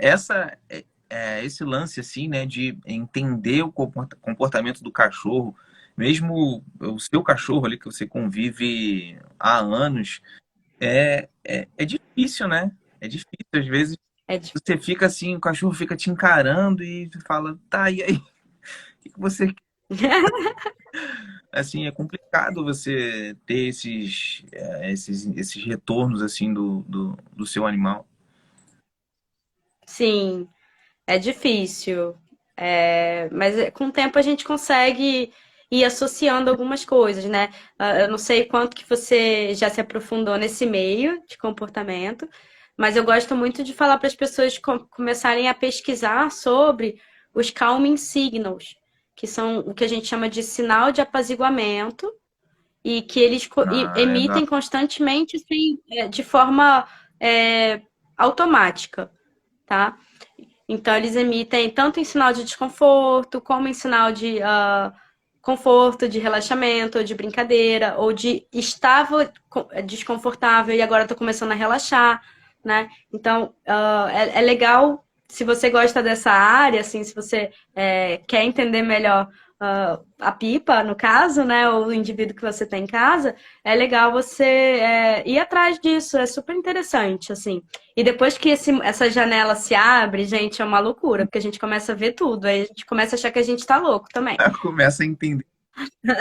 Speaker 1: esse lance, assim, né, de entender o comportamento do cachorro, mesmo o seu cachorro ali que você convive há anos, é difícil, né? É difícil. Às vezes
Speaker 2: É difícil.
Speaker 1: você fica assim, o cachorro fica te encarando e você fala, tá, e aí? O que que você. Assim, é complicado você ter esses retornos, assim, do seu animal.
Speaker 2: Sim, é difícil. Mas com o tempo a gente consegue ir associando algumas coisas, né? Eu não sei quanto que você já se aprofundou nesse meio de comportamento, mas eu gosto muito de falar para as pessoas começarem a pesquisar sobre os calming signals, que são o que a gente chama de sinal de apaziguamento e que eles
Speaker 1: Ah, é da.
Speaker 2: emitem constantemente assim, de forma automática, tá? Então, eles emitem tanto em sinal de desconforto, como em sinal de conforto, de relaxamento, ou de brincadeira, ou de estava desconfortável e agora estou começando a relaxar, né? Então, é legal, se você gosta dessa área, assim, se você quer entender melhor a pipa, no caso, né, ou o indivíduo que você tem em casa, é legal você ir atrás disso, é super interessante, assim. E depois que essa janela se abre, gente, é uma loucura, porque a gente começa a ver tudo, aí a gente começa a achar que a gente tá louco também.
Speaker 1: Começa a entender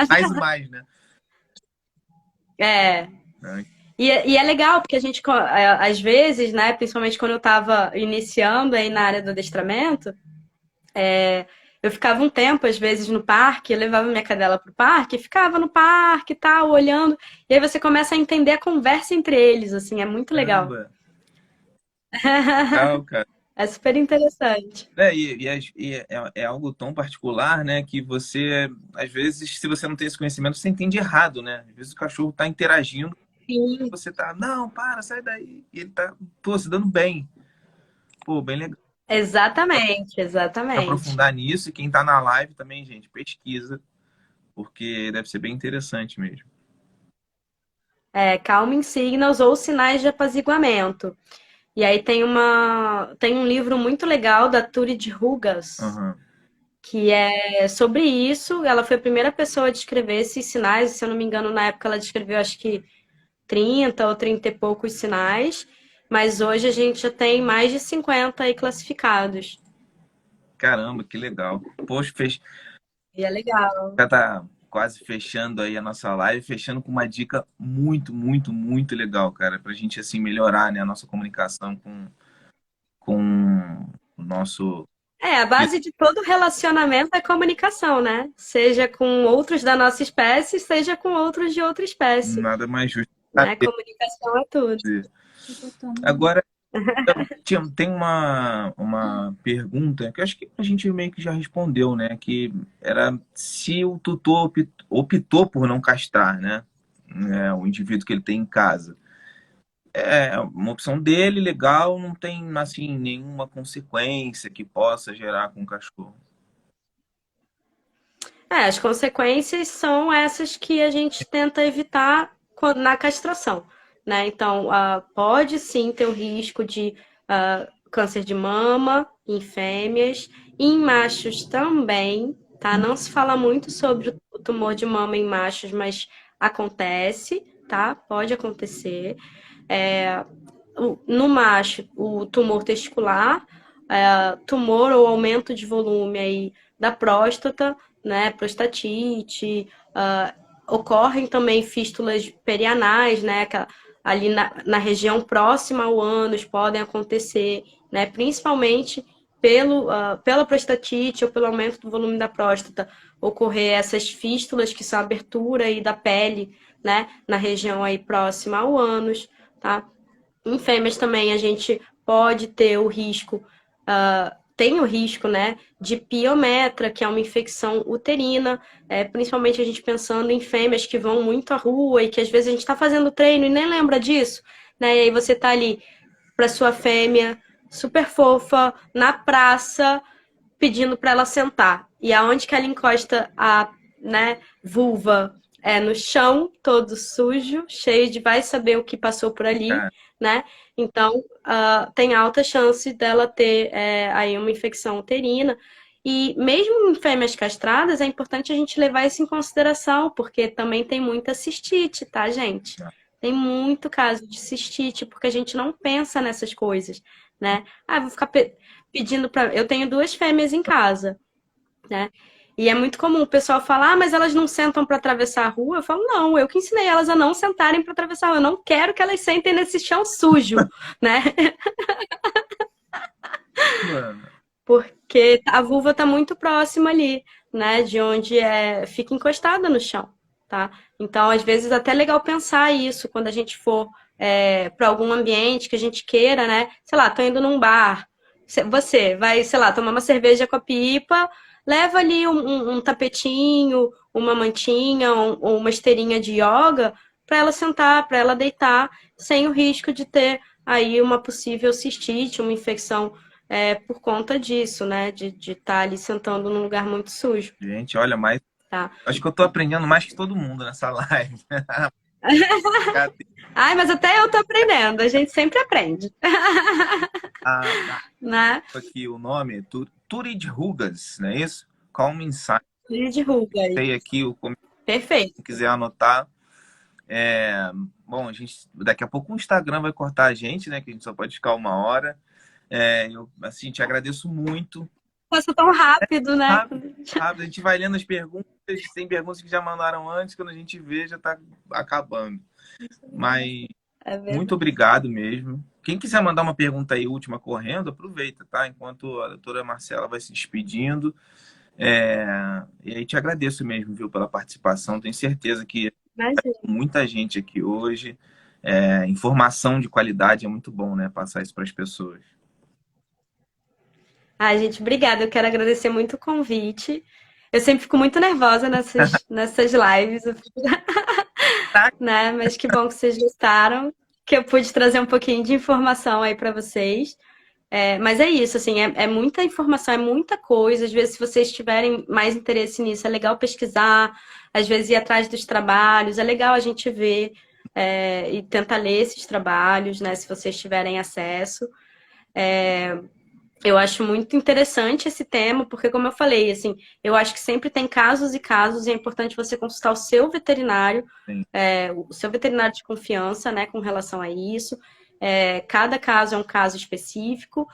Speaker 1: mais e mais, né?
Speaker 2: É.
Speaker 1: Né?
Speaker 2: E é legal, porque a gente, às vezes, né, principalmente quando eu estava iniciando aí na área do adestramento, eu ficava um tempo, às vezes, no parque, eu levava minha cadela pro parque, ficava no parque e tal, olhando, e aí você começa a entender a conversa entre eles, assim, é muito legal.
Speaker 1: Caramba, legal, cara.
Speaker 2: É super interessante.
Speaker 1: É algo tão particular, né, que você, às vezes, se você não tem esse conhecimento, você entende errado, né? Às vezes o cachorro está interagindo,
Speaker 2: Sim,
Speaker 1: você tá, não, para, sai daí. E ele tá, pô, se dando bem. Pô, bem legal.
Speaker 2: exatamente, exatamente.
Speaker 1: Aprofundar nisso e quem tá na live também, gente, pesquisa, porque deve ser bem interessante mesmo.
Speaker 2: Calming signals ou sinais de apaziguamento. E aí tem um livro muito legal da Turid Rugas,
Speaker 1: Aham.
Speaker 2: que é sobre isso. Ela foi a primeira pessoa a descrever esses sinais, se eu não me engano, na época ela descreveu acho que 30 ou 30 e poucos sinais, mas hoje a gente já tem mais de 50 aí classificados.
Speaker 1: Caramba, que legal. Poxa,
Speaker 2: E é legal.
Speaker 1: já tá quase fechando aí a nossa live, fechando com uma dica muito, muito, muito legal, cara, pra gente assim melhorar, né, a nossa comunicação com o nosso.
Speaker 2: A base de todo relacionamento é comunicação, né? Seja com outros da nossa espécie, seja com outros de outra espécie,
Speaker 1: Nada mais justo que
Speaker 2: né? Comunicação é tudo.
Speaker 1: saber. Agora, tem uma pergunta que eu acho que a gente meio que já respondeu, né? Que era se o tutor optou por não castrar, né? O indivíduo que ele tem em casa. É uma opção dele, legal, não tem assim nenhuma consequência que possa gerar com o cachorro.
Speaker 2: As consequências são essas que a gente tenta evitar na castração, né? Então, pode sim ter o risco de câncer de mama em fêmeas, em machos também, tá? Não se fala muito sobre o tumor de mama em machos, mas acontece, tá? Pode acontecer. No macho, o tumor testicular, tumor ou aumento de volume aí da próstata, né, prostatite, ocorrem também fístulas perianais, né, ali na região próxima ao ânus podem acontecer, né, principalmente pela prostatite ou pelo aumento do volume da próstata, ocorrer essas fístulas que são a abertura aí da pele, né, na região aí próxima ao ânus, tá? Em fêmeas também a gente pode ter o risco, tem o risco, né, de piometra, que é uma infecção uterina, principalmente a gente pensando em fêmeas que vão muito à rua e que às vezes a gente está fazendo treino e nem lembra disso, né, e aí você tá ali para sua fêmea super fofa, na praça, pedindo para ela sentar. E aonde que ela encosta a, né, vulva é no chão, todo sujo, cheio de vai saber o que passou por ali,
Speaker 1: Cara,
Speaker 2: né? Então, tem alta chance dela ter aí uma infecção uterina. E mesmo em fêmeas castradas, é importante a gente levar isso em consideração, porque também tem muita cistite, tá, gente? Tem muito caso de cistite, porque a gente não pensa nessas coisas, né? Ah, vou ficar pedindo para. Eu tenho duas fêmeas em casa, né? E é muito comum o pessoal falar, ah, mas elas não sentam para atravessar a rua. Eu falo, não, eu que ensinei elas a não sentarem para atravessar a rua. Eu não quero que elas sentem nesse chão sujo, né?
Speaker 1: mano.
Speaker 2: Porque a vulva está muito próxima ali, né? De onde fica encostada no chão, tá? Então, às vezes, até é legal pensar isso quando a gente for para algum ambiente que a gente queira, né? Sei lá, tô indo num bar. Você vai, sei lá, tomar uma cerveja com a pipa, leva ali um tapetinho, uma mantinha, ou uma esteirinha de yoga para ela sentar, para ela deitar, sem o risco de ter aí uma possível cistite, uma infecção por conta disso, né? De estar ali sentando num lugar muito sujo,
Speaker 1: Gente, olha, mas
Speaker 2: tá?
Speaker 1: acho que eu tô aprendendo mais que todo mundo nessa live. Cadê
Speaker 2: Ai, mas até eu tô aprendendo, a gente sempre aprende,
Speaker 1: a
Speaker 2: né?
Speaker 1: aqui o nome? Turid Rugas, não é isso? Calm Insight.
Speaker 2: De ruga aí.
Speaker 1: Tem aqui o
Speaker 2: Perfeito.
Speaker 1: se quiser anotar. É, bom, a gente daqui a pouco o Instagram vai cortar a gente, né? Que a gente só pode ficar 1 hora. Eu assim te agradeço muito.
Speaker 2: Passa tão rápido, né?
Speaker 1: Rápido, rápido. A gente vai lendo as perguntas. Tem perguntas que já mandaram antes, quando a gente vê já está acabando. Mas
Speaker 2: É
Speaker 1: muito
Speaker 2: verdade.
Speaker 1: obrigado mesmo. Quem quiser mandar uma pergunta aí última correndo, aproveita, tá? Enquanto a doutora Marcela vai se despedindo. E aí te agradeço mesmo, viu, pela participação. Tenho certeza que
Speaker 2: Imagina.
Speaker 1: muita gente aqui hoje. Informação de qualidade é muito bom, né? Passar isso para as pessoas.
Speaker 2: Ai, gente, obrigada. Eu quero agradecer muito o convite. Eu sempre fico muito nervosa nessas lives,
Speaker 1: Tá,
Speaker 2: né? Mas que bom que vocês gostaram, que eu pude trazer um pouquinho de informação aí para vocês. Mas é isso, assim, é muita informação, é muita coisa. Às vezes, se vocês tiverem mais interesse nisso, é legal pesquisar, às vezes ir atrás dos trabalhos, é legal a gente ver e tentar ler esses trabalhos, né? Se vocês tiverem acesso. Eu acho muito interessante esse tema, porque, como eu falei, assim, eu acho que sempre tem casos e casos, e é importante você consultar o seu veterinário,
Speaker 1: sim.
Speaker 2: o seu veterinário de confiança, né, com relação a isso. Cada caso é um caso específico.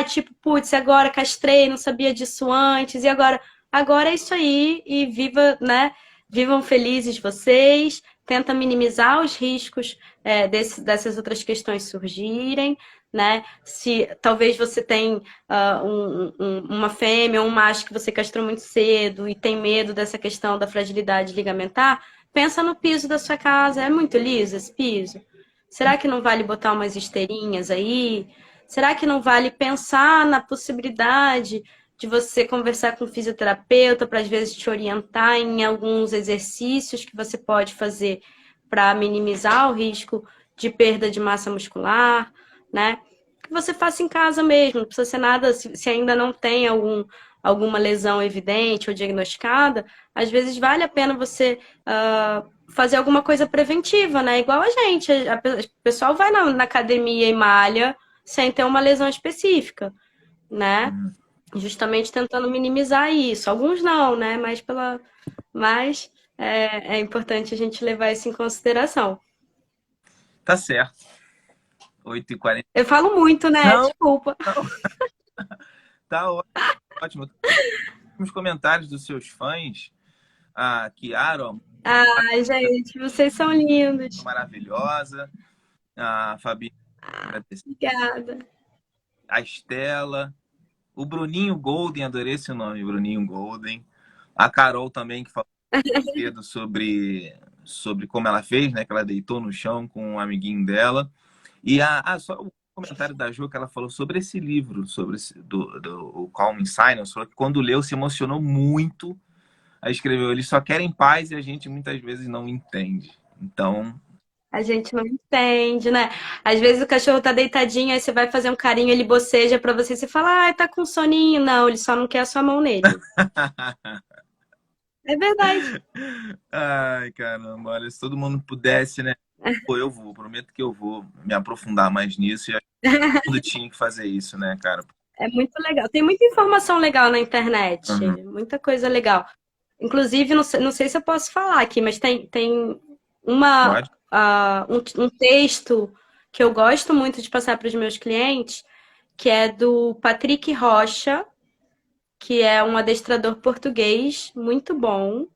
Speaker 2: Tipo, putz, agora castrei, não sabia disso antes, e agora é isso aí, e viva, né? Vivam felizes vocês, tenta minimizar os riscos dessas outras questões surgirem, né? Se talvez você tem uma fêmea ou um macho que você castrou muito cedo e tem medo dessa questão da fragilidade ligamentar, pensa no piso da sua casa. É muito liso esse piso? Será que não vale botar umas esteirinhas aí? Será que não vale pensar na possibilidade de você conversar com o fisioterapeuta para às vezes te orientar em alguns exercícios que você pode fazer para minimizar o risco de perda de massa muscular, né? Que você faça em casa mesmo, não precisa ser nada, se ainda não tem alguma lesão evidente ou diagnosticada, às vezes vale a pena você fazer alguma coisa preventiva, né? Igual a gente, o pessoal vai na academia e malha sem ter uma lesão específica, né? Justamente tentando minimizar isso. Alguns não, né? Mas é importante a gente levar isso em consideração.
Speaker 1: Tá certo. 8h40.
Speaker 2: Eu falo muito, né?
Speaker 1: Não,
Speaker 2: Desculpa.
Speaker 1: não. Tá ótimo. Nos comentários dos seus fãs, a Kiara,
Speaker 2: Ai, gente, vocês são lindos.
Speaker 1: maravilhosa, a Fabi, agradecer,
Speaker 2: Obrigada.
Speaker 1: a Estela, o Bruninho Golden, adorei esse nome, Bruninho Golden, a Carol também, que falou cedo sobre como ela fez, né? Que ela deitou no chão com um amiguinho dela. E só o comentário da Jo, que ela falou sobre esse livro, sobre o Calm in Silence, falou que quando leu se emocionou muito. Aí escreveu, eles só querem paz e a gente muitas vezes não entende. Então,
Speaker 2: A gente não entende, né? Às vezes o cachorro tá deitadinho, aí você vai fazer um carinho, ele boceja pra você, você fala, ah, tá com soninho. Não, ele só não quer a sua mão nele. É verdade.
Speaker 1: Ai, caramba, olha, se todo mundo pudesse, né? Pô, eu vou, prometo que eu vou me aprofundar mais nisso e acho que todo mundo tinha que fazer isso, né, cara?
Speaker 2: É muito legal. Tem muita informação legal na internet,
Speaker 1: Uhum.
Speaker 2: muita coisa legal. Inclusive, não sei se eu posso falar aqui, mas tem uma,
Speaker 1: Pode?
Speaker 2: um texto que eu gosto muito de passar para os meus clientes, que é do Patrick Rocha, que é um adestrador português muito bom.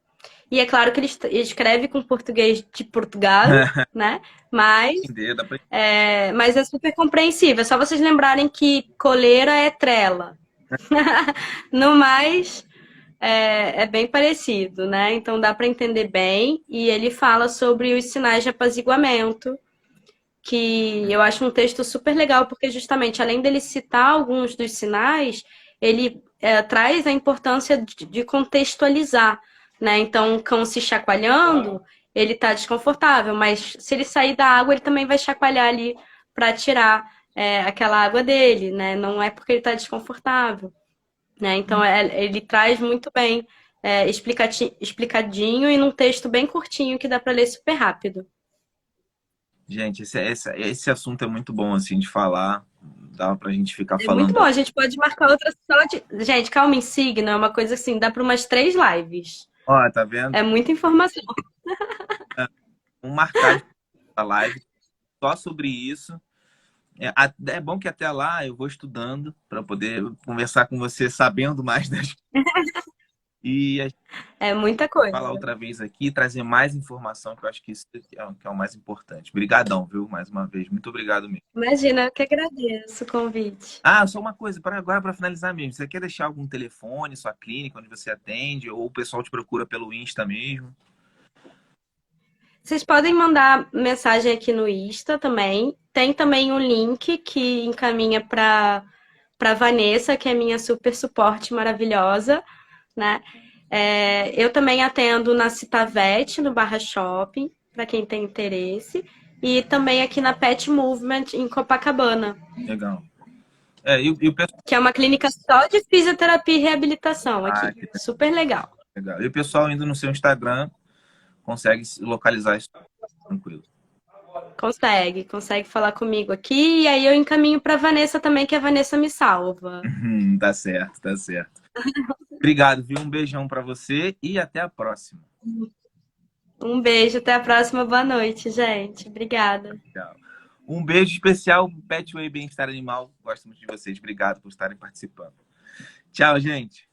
Speaker 2: E é claro que ele escreve com português de Portugal, né? Mas
Speaker 1: Entender, dá pra...
Speaker 2: mas é super compreensível. É só vocês lembrarem que coleira é trela. No mais, é bem parecido, né? Então dá para entender bem. E ele fala sobre os sinais de apaziguamento, que eu acho um texto super legal, porque justamente, além dele citar alguns dos sinais, ele traz a importância de contextualizar, né? Então, um cão se chacoalhando, ele está desconfortável, mas se ele sair da água, ele também vai chacoalhar ali para tirar aquela água dele, né? Não é porque ele está desconfortável, né? Então, ele traz muito bem explicadinho e num texto bem curtinho que dá para ler super rápido.
Speaker 1: Gente, esse assunto é muito bom, assim, de falar. Dá pra gente ficar
Speaker 2: É muito
Speaker 1: falando.
Speaker 2: bom, a gente pode marcar outra só de. Gente, calma em signo é uma coisa assim, dá para umas 3 lives.
Speaker 1: Ó, tá vendo?
Speaker 2: É muita informação.
Speaker 1: Vamos marcar de a live só sobre isso. É bom que até lá eu vou estudando para poder conversar com você sabendo mais das... E a gente
Speaker 2: É muita
Speaker 1: falar
Speaker 2: coisa.
Speaker 1: outra vez aqui, trazer mais informação, que eu acho que isso que é o mais importante. Obrigadão, viu? Mais uma vez. Muito obrigado mesmo.
Speaker 2: Imagina, eu que agradeço o convite.
Speaker 1: Ah, só uma coisa, para agora, para finalizar mesmo. Você quer deixar algum telefone, sua clínica, onde você atende, ou o pessoal te procura pelo Insta mesmo?
Speaker 2: Vocês podem mandar mensagem aqui no Insta também. Tem também um link que encaminha para Vanessa, que é minha super suporte maravilhosa, né? Eu também atendo na Citavet, no Barra Shopping, para quem tem interesse. E também aqui na Pet Movement, em Copacabana,
Speaker 1: Legal. E o pessoal.
Speaker 2: que é uma clínica só de fisioterapia e reabilitação
Speaker 1: Ah,
Speaker 2: aqui.
Speaker 1: que
Speaker 2: Super legal.
Speaker 1: legal. E o pessoal indo no seu Instagram consegue se localizar isso tranquilo.
Speaker 2: Consegue falar comigo aqui. E aí eu encaminho para Vanessa também, que a Vanessa me salva.
Speaker 1: Tá certo, tá certo. Obrigado, viu? Um beijão para você e até a próxima.
Speaker 2: Um beijo, até a próxima. Boa noite, gente. Obrigada.
Speaker 1: Tchau. Um beijo especial pro Petway Bem-Estar Animal. Gosto muito de vocês. Obrigado por estarem participando. Tchau, gente.